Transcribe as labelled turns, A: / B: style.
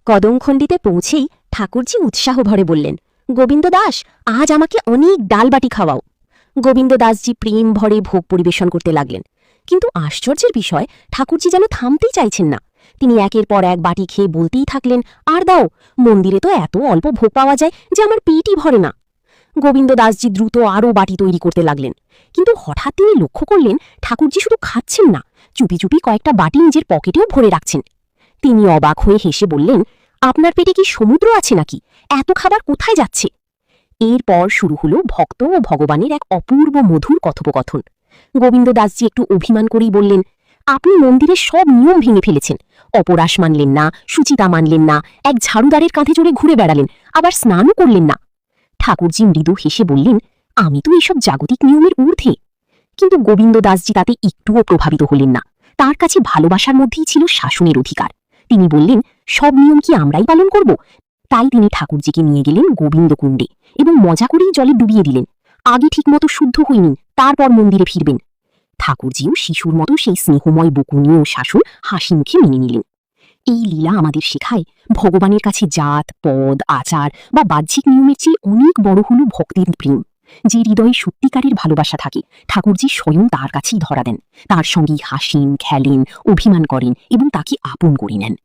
A: কদমখণ্ডিতে পৌঁছেই ঠাকুরজি উৎসাহ ভরে বললেন, গোবিন্দ দাস, আজ আমাকে অনেক ডালবাটি খাওয়াও। গোবিন্দ দাসজি প্রেম ভরে ভোগ পরিবেশন করতে লাগলেন। কিন্তু আশ্চর্যের বিষয়, ঠাকুরজি যেন থামতেই চাইছেন না। তিনি একের পর এক বাটি খেয়ে বলতেই থাকলেন, আর দাও, মন্দিরে তো এত অল্প ভোগ পাওয়া যায় যে আমার পেটই ভরে না। গোবিন্দ দাসজি দ্রুত আরও বাটি তৈরি করতে লাগলেন। কিন্তু হঠাৎ তিনি লক্ষ্য করলেন, ঠাকুরজি শুধু খাচ্ছেন না, চুপি চুপি কয়েকটা বাটি নিজের পকেটেও ভরে রাখছেন। তিনি অবাক হয়ে হেসে বললেন, আপনার পেটে কি সমুদ্র আছে নাকি? এত খাবার কোথায় যাচ্ছে? এরপর শুরু হলো ভক্ত ও ভগবানের এক অপূর্ব মধুর কথোপকথন। গোবিন্দ দাসজি একটু অভিমান করেই বললেন, আপনি মন্দিরের সব নিয়ম ভেঙে ফেলেছেন। অপরাশ মানলেন না, সুচিতা মানলেন না, এক ঝাড়ুদারের কাঁধে চড়ে ঘুরে বেড়ালেন, আবার স্নানও করলেন না। ঠাকুরজি মৃদু হেসে বললেন, আমি তো এইসব জাগতিক নিয়মের ঊর্ধ্বে। কিন্তু গোবিন্দ দাসজি তাতে একটুও প্রভাবিত হলেন না। তার কাছে ভালোবাসার মধ্যেই ছিল শাসনের অধিকার। তিনি বললেন, সব নিয়ম কি আমরাই পালন করব? তাই তিনি ঠাকুরজিকে নিয়ে গেলেন গোবিন্দকুণ্ডে এবং মজা করেই জলে ডুবিয়ে দিলেন। আগে ঠিকমতো শুদ্ধ হইনি, তারপর মন্দিরে ফিরবেন। ঠাকুরজিও শিশুর মতো সেই স্নেহময় বকুনি ও শাসন হাসি মুখে মেনে নিলেন। এই লীলা আমাদের শেখায়, ভগবানের কাছে জাত, পদ, আচার বা বাহ্যিক নিয়মের চেয়ে অনেক বড় হল ভক্তির প্রেম। যে হৃদয়ে সত্যিকারের ভালোবাসা থাকে, ঠাকুরজি স্বয়ং তার কাছেই ধরা দেন। তার সঙ্গেই হাসেন, খেলেন, অভিমান করেন এবং তাকে আপন করে নেন।